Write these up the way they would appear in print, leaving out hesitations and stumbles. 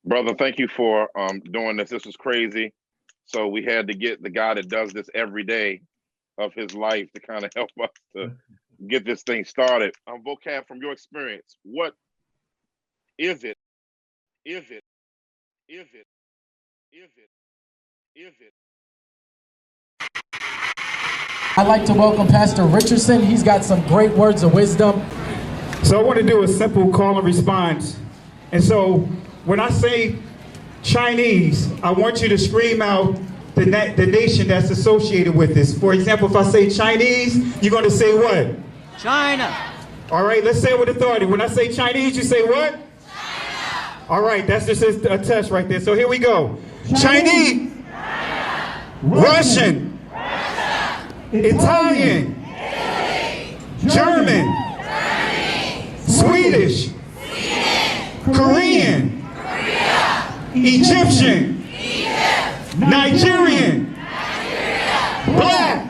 Brother, thank you for doing this. This was crazy. So we had to get the guy that does this every day of his life to kind of help us to get this thing started. Vocab, from your experience, what is it? Is it? Is it? Is it? Is it? I'd like to welcome Pastor Richardson. He's got some great words of wisdom. So I want to do a simple call and response. And so when I say Chinese, I want you to scream out the nation that's associated with this. For example, if I say Chinese, you're going to say what? China. All right, let's say it with authority. When I say Chinese, you say what? China. All right, that's just a test right there. So here we go. Chinese. China. Russian. Russia. Italian. Italy. German. Germany. Swedish. Sweden. Korean. Korea. Egyptian. Egypt. Nigerian. Nigeria. Black.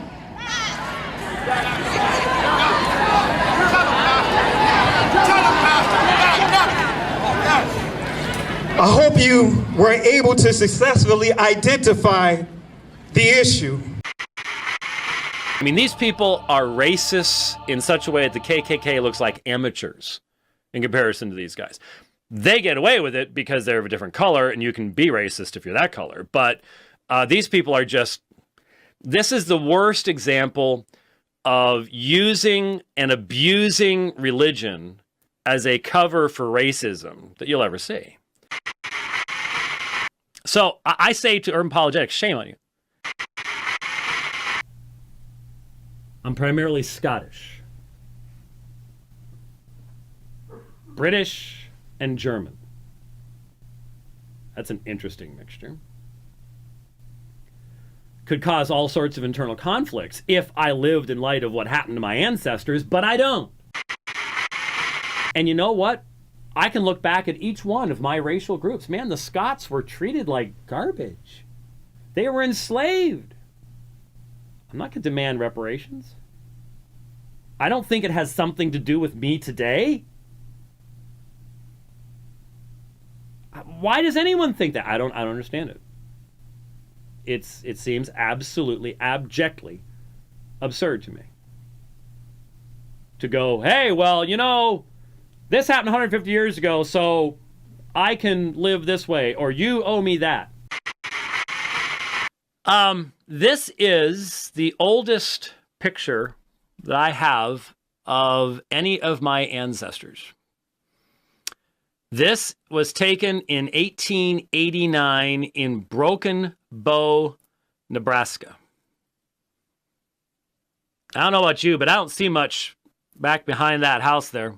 I hope you were able to successfully identify the issue. I mean, these people are racist in such a way that the KKK looks like amateurs in comparison to these guys. They get away with it because they're of a different color, and you can be racist if you're that color. But these people are just... This is the worst example of using and abusing religion as a cover for racism that you'll ever see. So I say to urban apologetics, shame on you. I'm primarily Scottish, British, and German. That's an interesting mixture. Could cause all sorts of internal conflicts if I lived in light of what happened to my ancestors, but I don't. And you know what? I can look back at each one of my racial groups. Man, the Scots were treated like garbage. They were enslaved. I'm not going to demand reparations. I don't think it has something to do with me today. Why does anyone think that? I don't understand it. It seems absolutely, abjectly absurd to me. To go, hey, well, you know, this happened 150 years ago, so I can live this way, or you owe me that. This is the oldest picture that I have of any of my ancestors. This was taken in 1889 in Broken Bow, Nebraska. I don't know about you, but I don't see much back behind that house there.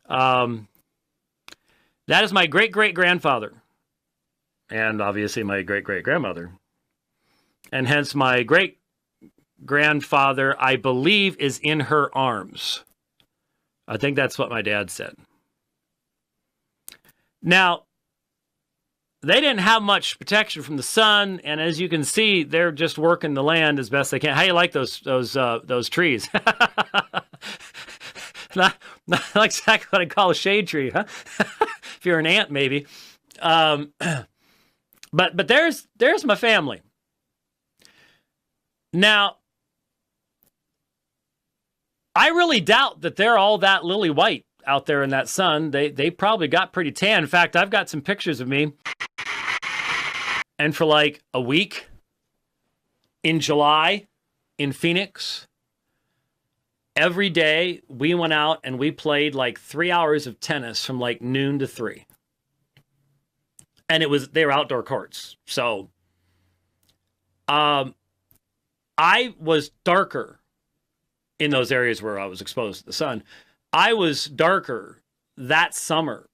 That is my great-great-grandfather, and obviously my great-great-grandmother. And hence my great-grandfather, I believe, is in her arms. I think that's what my dad said. Now, they didn't have much protection from the sun, and as you can see, they're just working the land as best they can. How do you like those trees? Not exactly what I call a shade tree, huh? If you're an ant, maybe. But there's my family. Now, I really doubt that they're all that lily white out there in that sun. They probably got pretty tan. In fact, I've got some pictures of me. And for like a week in July in Phoenix, every day we went out and we played like 3 hours of tennis from like noon to 3. And they were outdoor courts. So I was darker in those areas where I was exposed to the sun. I was darker that summer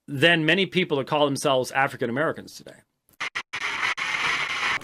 than many people that call themselves African Americans today.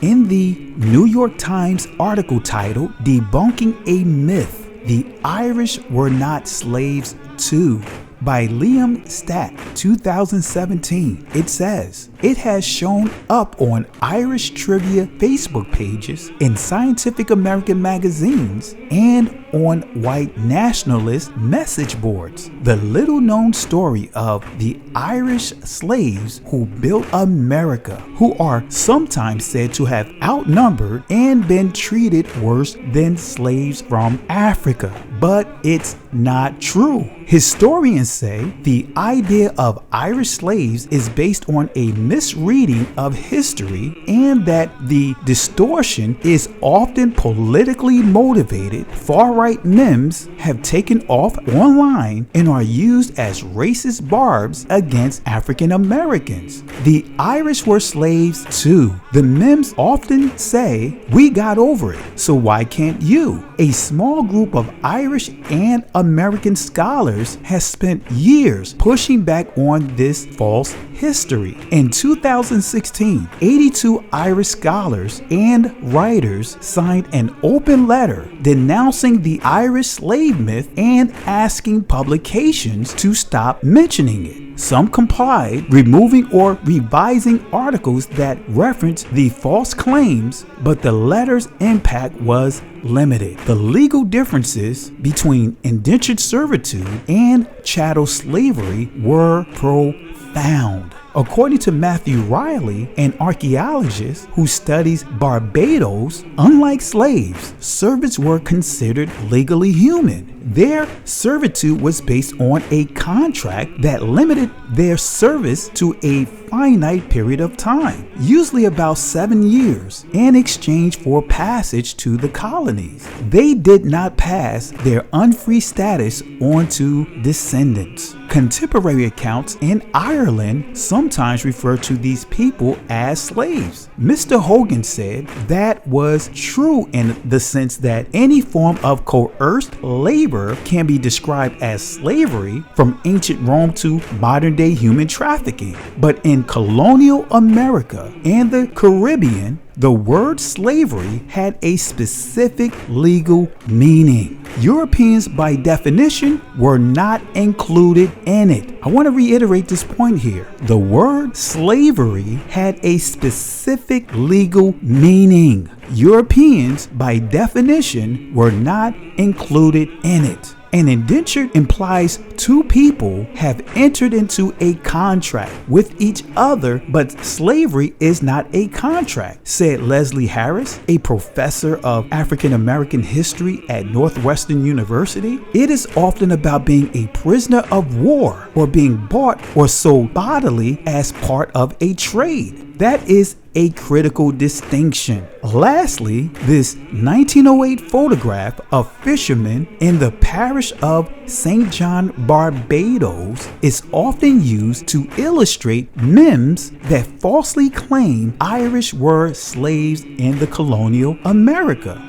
In the New York Times article titled "Debunking a Myth, the Irish Were Not Slaves Too," by Liam Stack, 2017. It says, it has shown up on Irish trivia Facebook pages, in Scientific American magazines, and on white nationalist message boards. The little known story of the Irish slaves who built America, who are sometimes said to have outnumbered and been treated worse than slaves from Africa. But it's not true. Historians say the idea of Irish slaves is based on a misreading of history, and that the distortion is often politically motivated. Far-right memes have taken off online and are used as racist barbs against African Americans. The Irish were slaves too. The memes often say, we got over it, so why can't you? A small group of Irish and American scholars has spent years pushing back on this false history. In 2016, 82 Irish scholars and writers signed an open letter denouncing the Irish slave myth and asking publications to stop mentioning it. Some complied, removing or revising articles that referenced the false claims, but the letter's impact was limited. The legal differences between indentured servitude and chattel slavery were profound. According to Matthew Riley, an archaeologist who studies Barbados, unlike slaves, servants were considered legally human. Their servitude was based on a contract that limited their service to a finite period of time, usually about 7 years, in exchange for passage to the colonies. They did not pass their unfree status on to descendants. Contemporary accounts in Ireland sometimes refer to these people as slaves. Mr. Hogan said that was true in the sense that any form of coerced labor can be described as slavery from ancient Rome to modern day human trafficking. But in colonial America and the Caribbean, the word slavery had a specific legal meaning. Europeans, by definition, were not included in it. I want to reiterate this point here. The word slavery had a specific legal meaning. Europeans, by definition, were not included in it. An indenture implies two people have entered into a contract with each other, but slavery is not a contract, said Leslie Harris, a professor of African American history at Northwestern University. It is often about being a prisoner of war or being bought or sold bodily as part of a trade. That is a critical distinction. Lastly, this 1908 photograph of fishermen in the parish of St. John, Barbados is often used to illustrate memes that falsely claim Irish were slaves in the colonial America.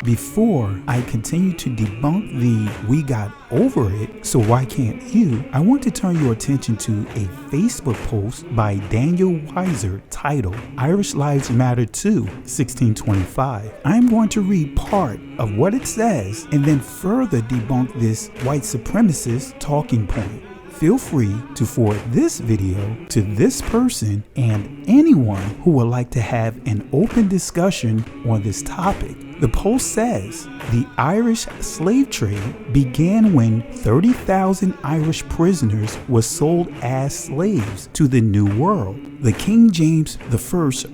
Before I continue to debunk the "we got over it, so why can't you," I want to turn your attention to a Facebook post by Daniel Weiser titled "Irish Lives Matter Too, 1625." I'm going to read part of what it says and then further debunk this white supremacist talking point. Feel free to forward this video to this person and anyone who would like to have an open discussion on this topic. The post says, the Irish slave trade began when 30,000 Irish prisoners were sold as slaves to the New World. The King James I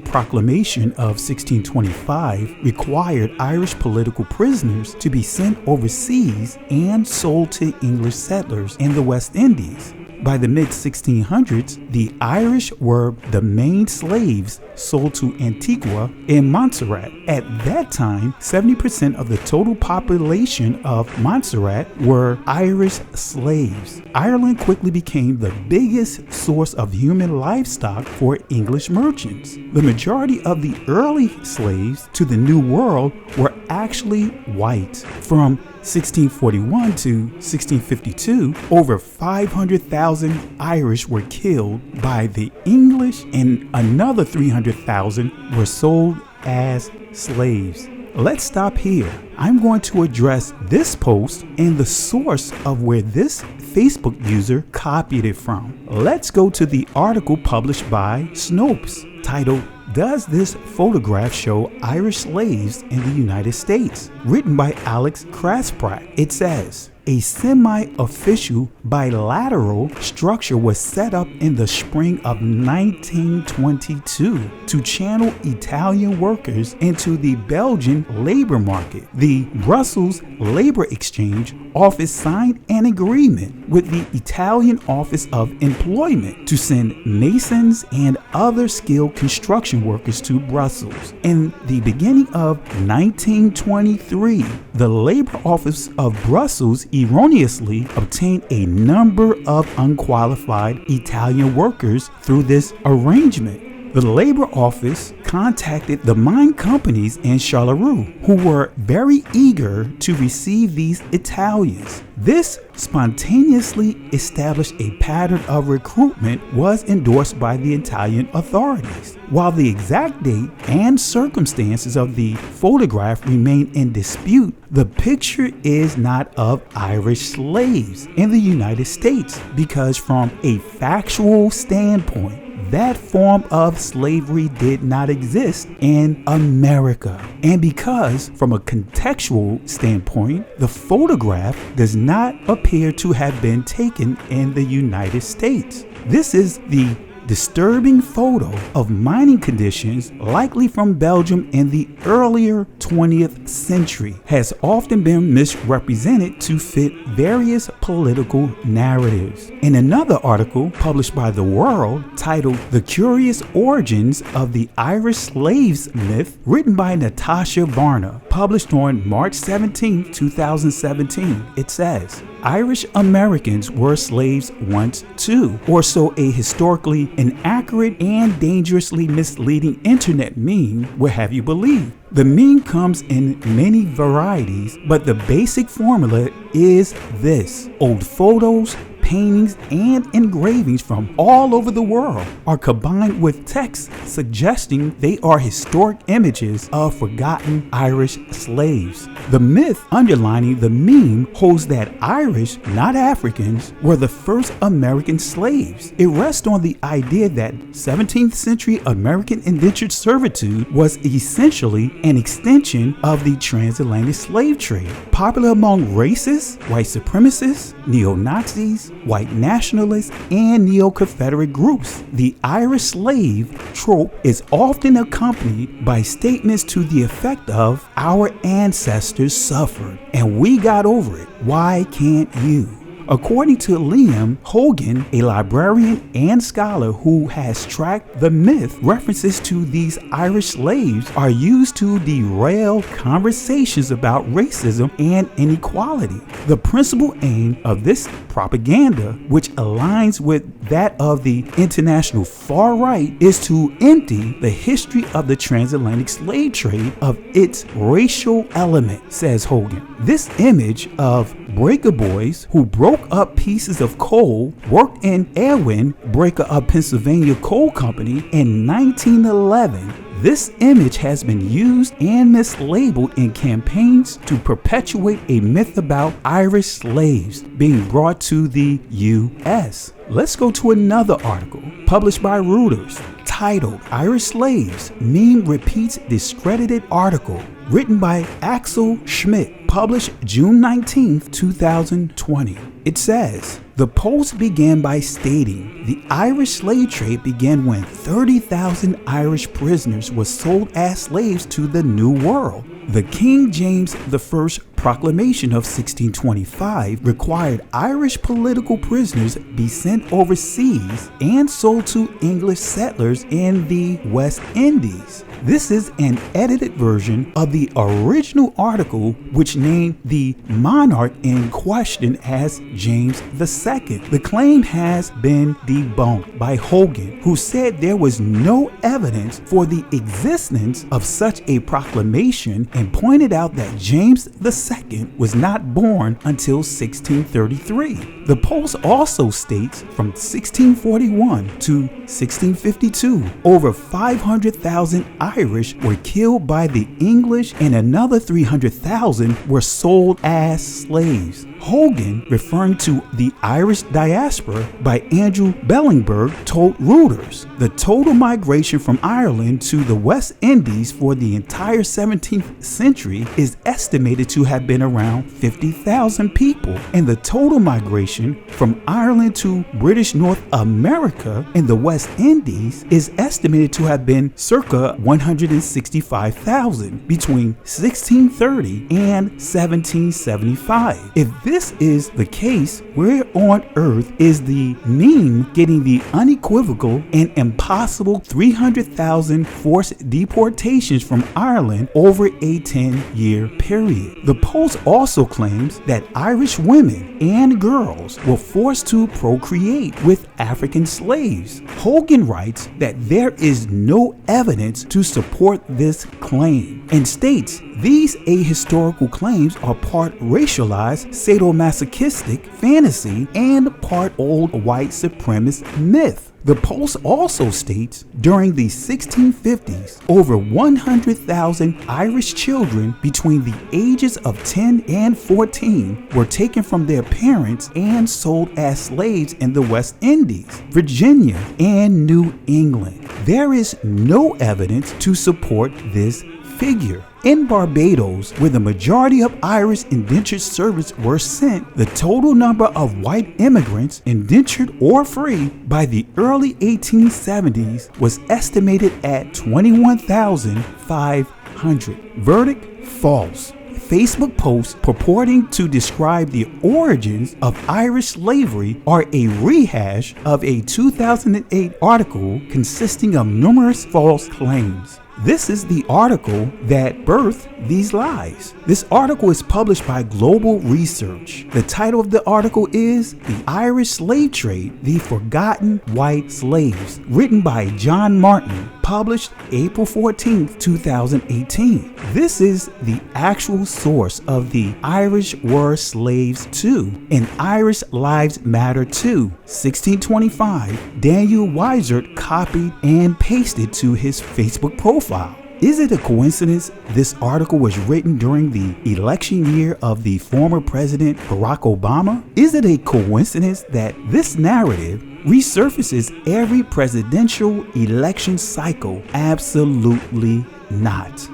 proclamation of 1625 required Irish political prisoners to be sent overseas and sold to English settlers in the West Indies. By the mid-1600s, the Irish were the main slaves sold to Antigua and Montserrat. At that time, 70% of the total population of Montserrat were Irish slaves. Ireland quickly became the biggest source of human livestock for English merchants. The majority of the early slaves to the New World were actually white. From 1641 to 1652, over 500,000 Irish were killed by the English and another 300,000 were sold as slaves. let's stop here. I'm going to address this post and the source of where this Facebook user copied it from. Let's go to the article published by Snopes titled, "Does this photograph show Irish slaves in the United States?" Written by Alex Krasprat. It says, a semi-official bilateral structure was set up in the spring of 1922 to channel Italian workers into the Belgian labor market. The Brussels Labor Exchange Office signed an agreement with the Italian Office of Employment to send masons and other skilled construction workers to Brussels. In the beginning of 1923, the Labor Office of Brussels erroneously obtained a number of unqualified Italian workers through this arrangement. The Labor Office contacted the mine companies in Charleroi, who were very eager to receive these Italians. This spontaneously established a pattern of recruitment was endorsed by the Italian authorities. While the exact date and circumstances of the photograph remain in dispute, the picture is not of Irish slaves in the United States because from a factual standpoint, that form of slavery did not exist in America. And because, from a contextual standpoint, the photograph does not appear to have been taken in the United States. This is the disturbing photo of mining conditions, likely from Belgium in the earlier 20th century, has often been misrepresented to fit various political narratives. In another article published by The World titled "The Curious Origins of the Irish Slaves Myth," written by Natasha Varna, published on March 17, 2017, it says, Irish Americans were slaves once too, or so a historically inaccurate and dangerously misleading internet meme would have you believe. The meme comes in many varieties, but the basic formula is this: old photos, paintings, and engravings from all over the world are combined with text suggesting they are historic images of forgotten Irish slaves. The myth underlining the meme holds that Irish, not Africans, were the first American slaves. It rests on the idea that 17th century American indentured servitude was essentially an extension of the transatlantic slave trade. Popular among racists, white supremacists, neo-Nazis, white nationalists, and neo-Confederate groups, the Irish slave trope is often accompanied by statements to the effect of, "Our ancestors suffered, and we got over it. Why can't you?" According to Liam Hogan, a librarian and scholar who has tracked the myth, references to these Irish slaves are used to derail conversations about racism and inequality. The principal aim of this propaganda, which aligns with that of the international far right, is to empty the history of the transatlantic slave trade of its racial element, says Hogan. This image of breaker boys who broke up pieces of coal worked in Erwin, breaker of Pennsylvania Coal Company, in 1911. This image has been used and mislabeled in campaigns to perpetuate a myth about Irish slaves being brought to the U.S. Let's go to another article published by Reuters titled "Irish Slaves Meme Repeats Discredited Article," written by Axel Schmidt, published June 19, 2020. It says, the post began by stating the Irish slave trade began when 30,000 Irish prisoners were sold as slaves to the New World. The King James I Proclamation of 1625 required Irish political prisoners be sent overseas and sold to English settlers in the West Indies. This is an edited version of the original article, which named the monarch in question as James II. The claim has been debunked by Hogan, who said there was no evidence for the existence of such a proclamation and pointed out that James II II was not born until 1633. The Post also states from 1641 to 1652, over 500,000 Irish were killed by the English and another 300,000 were sold as slaves. Hogan, referring to the Irish diaspora by Andrew Bellingberg, told Reuters the total migration from Ireland to the West Indies for the entire 17th century is estimated to have been around 50,000 people, and the total migration from Ireland to British North America and the West Indies is estimated to have been circa 165,000 between 1630 and 1775. If this is the case, where on earth is the meme getting the unequivocal and impossible 300,000 forced deportations from Ireland over a 10-year period? The Post also claims that Irish women and girls were forced to procreate with African slaves. Hogan writes that there is no evidence to support this claim and states these ahistorical claims are part racialized sadomasochistic fantasy and part old white supremacist myth. The Post also states during the 1650s, over 100,000 Irish children between the ages of 10 and 14 were taken from their parents and sold as slaves in the West Indies, Virginia, and New England. There is no evidence to support this figure. In Barbados, where the majority of Irish indentured servants were sent, the total number of white immigrants, indentured or free, by the early 1870s was estimated at 21,500. Verdict: false. Facebook posts purporting to describe the origins of Irish slavery are a rehash of a 2008 article consisting of numerous false claims. This is the article that birthed these lies. This article is published by Global Research. The title of the article is The Irish Slave Trade, The Forgotten White Slaves, written by John Martin, published April 14th, 2018. This is the actual source of the Irish Were Slaves Too and Irish Lives Matter Too, 1625. Daniel Wizard copied and pasted to his Facebook profile. Is it a coincidence this article was written during the election year of the former President Barack Obama? Is it a coincidence that this narrative resurfaces every presidential election cycle? Absolutely not.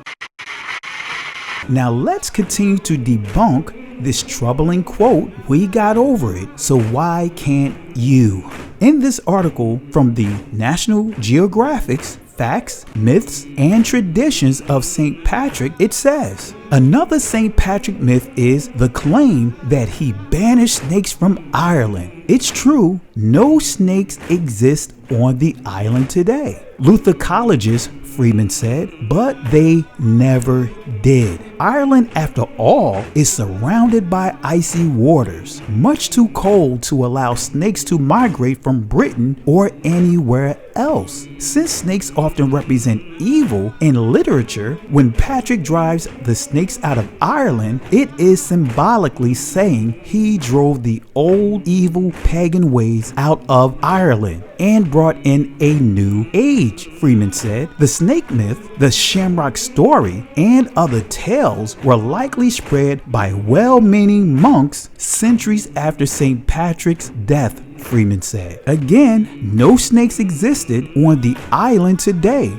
Now let's continue to debunk this troubling quote, "We got over it, so why can't you?" In this article from the National Geographic's Facts, Myths, and Traditions of St. Patrick, it says, another St. Patrick myth is the claim that he banished snakes from Ireland. It's true, no snakes exist on the island today. Apologist Freeman said, but they never did. Ireland, after all, is surrounded by icy waters, much too cold to allow snakes to migrate from Britain or anywhere else. Since snakes often represent evil in literature, when Patrick drives the snakes out of Ireland, it is symbolically saying he drove the old evil pagan ways out of Ireland and brought in a new age, Freeman said. The snake myth, the shamrock story, and other tales were likely spread by well-meaning monks centuries after St. Patrick's death, Freeman said. Again, no snakes existed on the island today,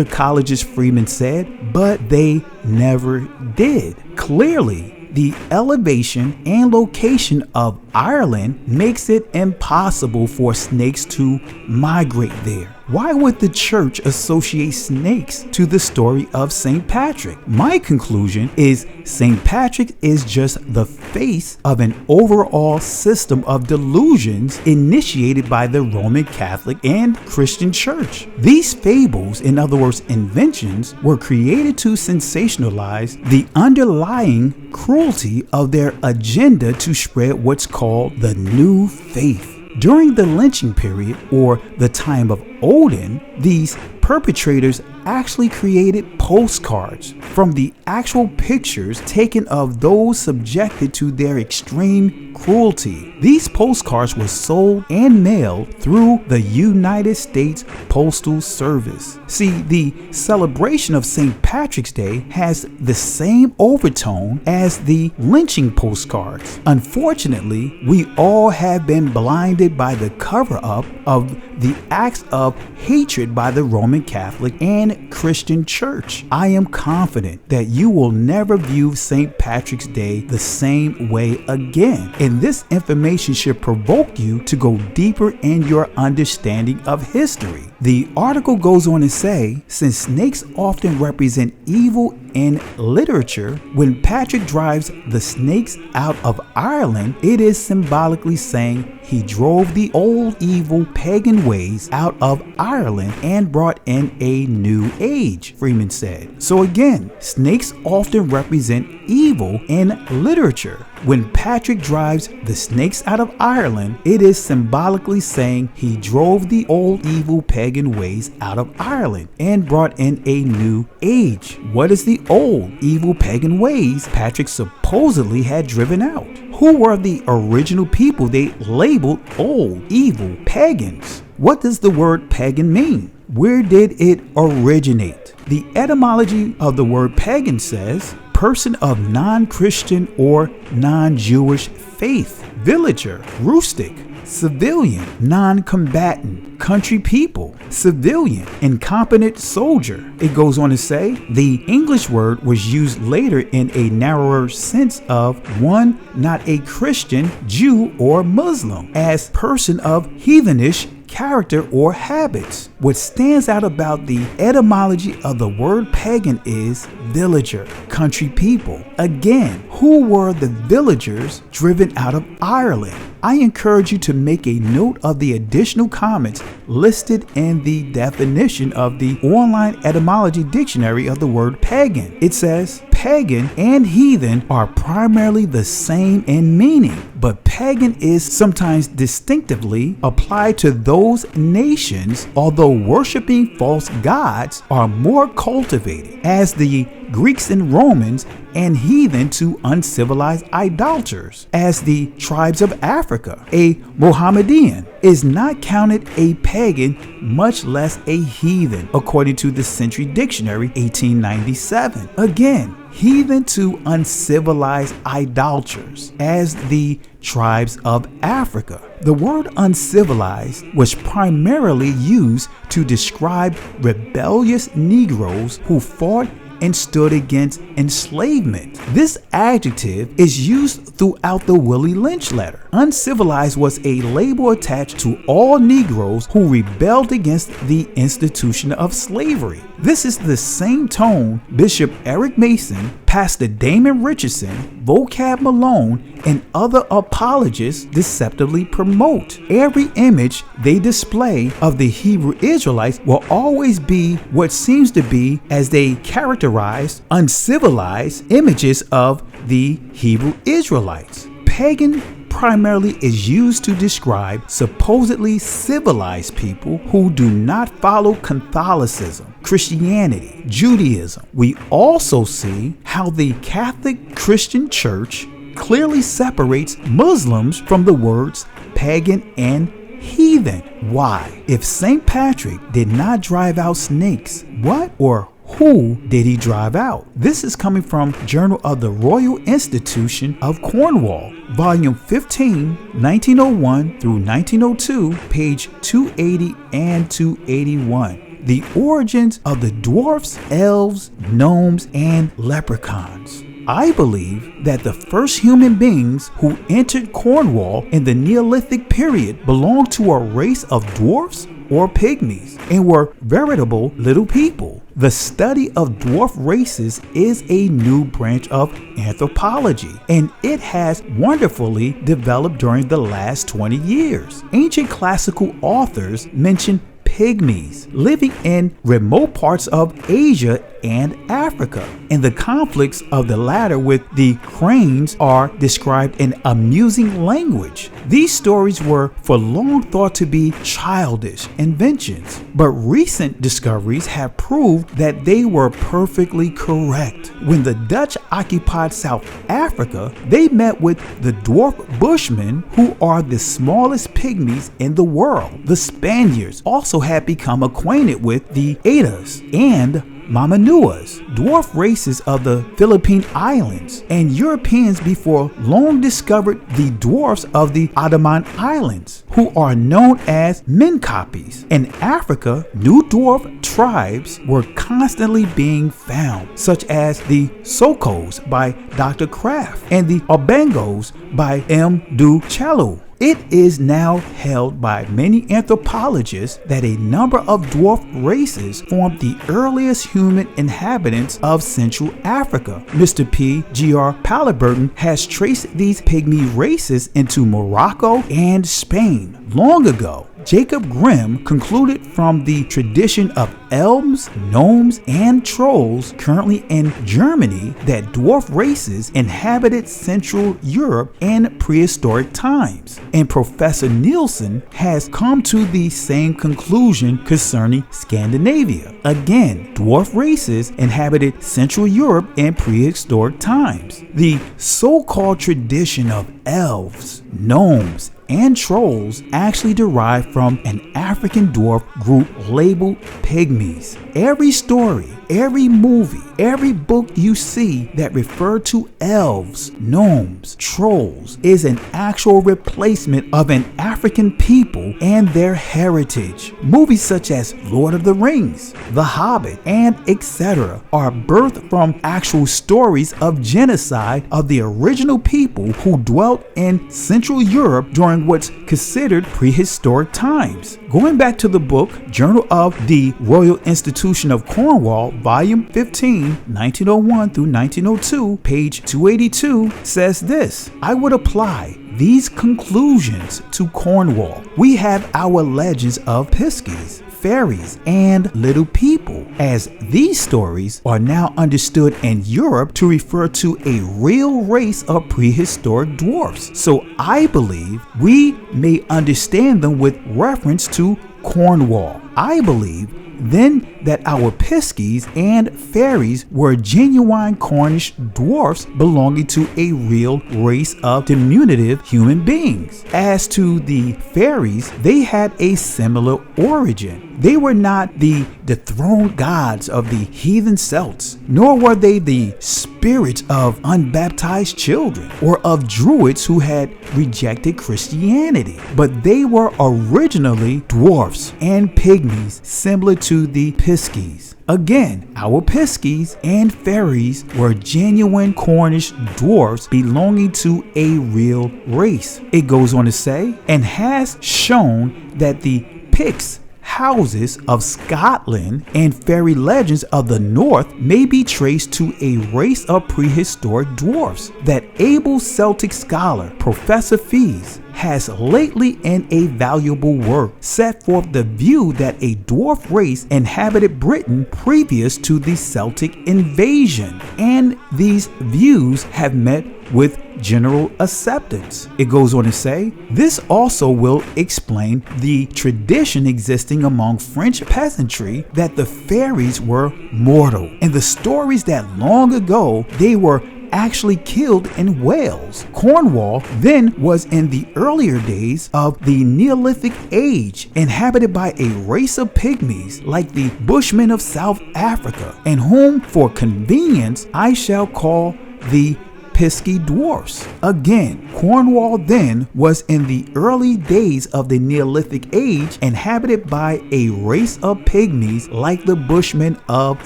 College's Freeman said, but they never did. Clearly, the elevation and location of Ireland makes it impossible for snakes to migrate there. Why would the church associate snakes to the story of St. Patrick? My conclusion is St. Patrick is just the face of an overall system of delusions initiated by the Roman Catholic and Christian Church. These fables, in other words, inventions, were created to sensationalize the underlying cruelty of their agenda to spread what's called the new faith. During the lynching period, or the time of Odin, these perpetrators actually created postcards from the actual pictures taken of those subjected to their extreme cruelty. These postcards were sold and mailed through the United States Postal Service. See, the celebration of St. Patrick's Day has the same overtone as the lynching postcards. Unfortunately, we all have been blinded by the cover-up of the acts of hatred by the Roman Catholic and Christian Church. I am confident that you will never view St. Patrick's Day the same way again, and this information should provoke you to go deeper in your understanding of history. The article goes on to say, since snakes often represent evil in literature, when Patrick drives the snakes out of Ireland, it is symbolically saying he drove the old evil pagan ways out of Ireland and brought in a new age, Freeman said. So again, snakes often represent evil in literature. When Patrick drives the snakes out of Ireland, it is symbolically saying he drove the old evil pagan ways out of Ireland and brought in a new age. What is the old evil pagan ways Patrick supposedly had driven out? Who were the original people they labeled old evil pagans? What does the word pagan mean? Where did it originate? The etymology of the word pagan says person of non-Christian or non-Jewish faith, villager, rustic, civilian, non-combatant, country people, civilian, incompetent soldier. It goes on to say the English word was used later in a narrower sense of one not a Christian, Jew, or Muslim, as person of heathenish character or habits. What stands out about the etymology of the word pagan is villager, country people. Again, who were the villagers driven out of Ireland? I encourage you to make a note of the additional comments listed in the definition of the online etymology dictionary of the word pagan. It says, pagan and heathen are primarily the same in meaning, but pagan is sometimes distinctively applied to those nations, although worshiping false gods are more cultivated, as the Greeks and Romans, and heathen to uncivilized idolaters, as the tribes of Africa. A Mohammedan is not counted a pagan, much less a heathen, according to the Century Dictionary, 1897. Again, heathen to uncivilized idolaters, as the tribes of Africa. The word uncivilized was primarily used to describe rebellious Negroes who fought and stood against enslavement. This adjective is used throughout the Willie Lynch letter. Uncivilized was a label attached to all Negroes who rebelled against the institution of slavery. This is the same tone Bishop Eric Mason, Pastor Damon Richardson, Vocab Malone, and other apologists deceptively promote. Every image they display of the Hebrew Israelites will always be what seems to be, as they characterize, uncivilized images of the Hebrew Israelites. Pagan primarily is used to describe supposedly civilized people who do not follow Catholicism, Christianity, Judaism. We also see how the Catholic Christian Church clearly separates Muslims from the words pagan and heathen. Why? If St. Patrick did not drive out snakes, what or who did he drive out? This is coming from Journal of the Royal Institution of Cornwall, Volume 15, 1901 through 1902, page 280 and 281. The origins of the dwarfs, elves, gnomes, and leprechauns. I believe that the first human beings who entered Cornwall in the Neolithic period belonged to a race of dwarfs or pygmies and were veritable little people. The study of dwarf races is a new branch of anthropology, and it has wonderfully developed during the last 20 years. Ancient classical authors mention pygmies living in remote parts of Asia and Africa. And the conflicts of the latter with the cranes are described in amusing language. These stories were for long thought to be childish inventions, but recent discoveries have proved that they were perfectly correct. When the Dutch occupied South Africa, they met with the dwarf Bushmen, who are the smallest pygmies in the world. The Spaniards also had become acquainted with the Etas and Mamanuas, dwarf races of the Philippine Islands, and Europeans before long discovered the dwarfs of the Andaman Islands, who are known as Minkapis. In Africa, new dwarf tribes were constantly being found, such as the Sokos by Dr. Kraft and the Obangos by M. Du Chaillu. It is now held by many anthropologists that a number of dwarf races formed the earliest human inhabitants of Central Africa. Mr. P. G.R. Paliburton has traced these pygmy races into Morocco and Spain. Long ago, Jacob Grimm concluded from the tradition of elves, gnomes, and trolls currently in Germany that dwarf races inhabited Central Europe in prehistoric times. And Professor Nielsen has come to the same conclusion concerning Scandinavia. Again, dwarf races inhabited Central Europe in prehistoric times. The so-called tradition of elves, gnomes, and trolls actually derived from an African dwarf group labeled pygmies. Every story, every movie, every book you see that refer to elves, gnomes, trolls is an actual replacement of an African people and their heritage. Movies such as Lord of the Rings, The Hobbit, and etc. are birthed from actual stories of genocide of the original people who dwelt in Central Europe during what's considered prehistoric times. Going back to the book Journal of the Royal Institution of Cornwall, Volume 15, 1901 through 1902, page 282, says this: I would apply these conclusions to Cornwall. We have our legends of piskies, fairies, and little people, as these stories are now understood in Europe to refer to a real race of prehistoric dwarfs. So I believe we may understand them with reference to Cornwall. I believe then that our piskies and fairies were genuine Cornish dwarfs belonging to a real race of diminutive human beings. As to the fairies, they had a similar origin. They were not the dethroned gods of the heathen Celts, nor were they the spirits of unbaptized children or of druids who had rejected Christianity, but they were originally dwarfs and pygmies similar to the piskies. Again, our piskies and fairies were genuine Cornish dwarfs belonging to a real race. It goes on to say, and has shown that the Picts, houses of Scotland, and fairy legends of the North may be traced to a race of prehistoric dwarfs. That able Celtic scholar, Professor Fees, has lately in a valuable work set forth the view that a dwarf race inhabited Britain previous to the Celtic invasion, and these views have met with general acceptance. It goes on to say, this also will explain the tradition existing among French peasantry that the fairies were mortal, and the stories that long ago they were actually killed in Wales. Cornwall then was in the earlier days of the Neolithic age, inhabited by a race of pygmies like the Bushmen of South Africa, and whom for convenience I shall call the Pisky dwarfs. Again, Cornwall then was in the early days of the Neolithic age, inhabited by a race of pygmies like the Bushmen of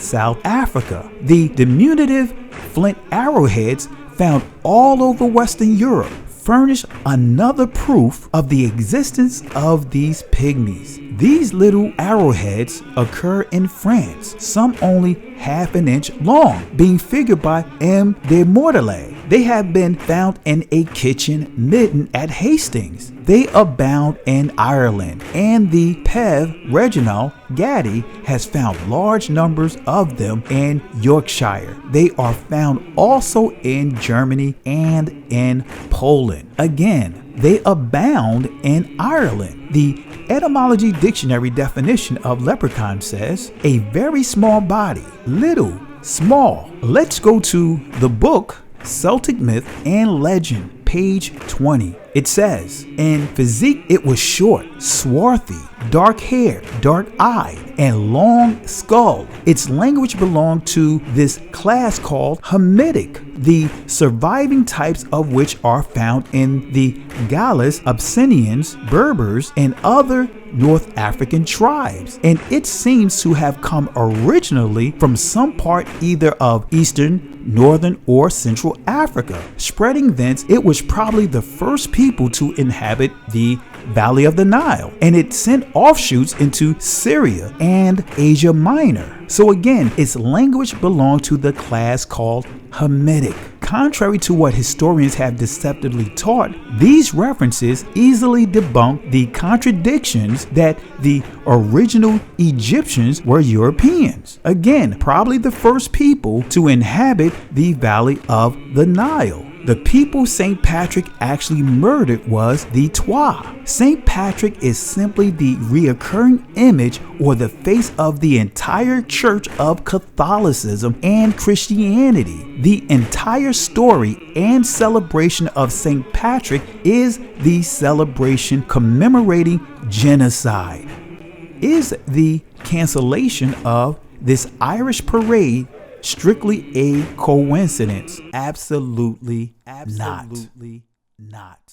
South Africa. The diminutive flint arrowheads found all over Western Europe furnish another proof of the existence of these pygmies. These little arrowheads occur in France, some only half an inch long, being figured by M. de Mortale. They have been found in a kitchen midden at Hastings. They abound in Ireland, and the Pev Reginald Gaddy has found large numbers of them in Yorkshire. They are found also in Germany and in Poland. Again, they abound in Ireland. The Etymology Dictionary definition of leprechaun says, a very small body, little, small. Let's go to the book Celtic Myth and Legend, page 20. It says, in physique it was short, swarthy, dark hair, dark eye, and long skull. Its language belonged to this class called Hamitic, the surviving types of which are found in the Gauls, Abyssinians, Berbers, and other North African tribes, and it seems to have come originally from some part either of Eastern, Northern, or Central Africa. Spreading thence, it was probably the first people to inhabit the Valley of the Nile, and it sent offshoots into Syria and Asia Minor. So again, its language belonged to the class called Hamitic. Contrary to what historians have deceptively taught, these references easily debunk the contradictions that the original Egyptians were Europeans. Again, probably the first people to inhabit the Valley of the Nile. The people St. Patrick actually murdered was the Twa. St. Patrick is simply the reoccurring image or the face of the entire Church of Catholicism and Christianity. The entire story and celebration of St. Patrick is the celebration commemorating genocide. Is the cancellation of this Irish parade strictly a coincidence? Absolutely not.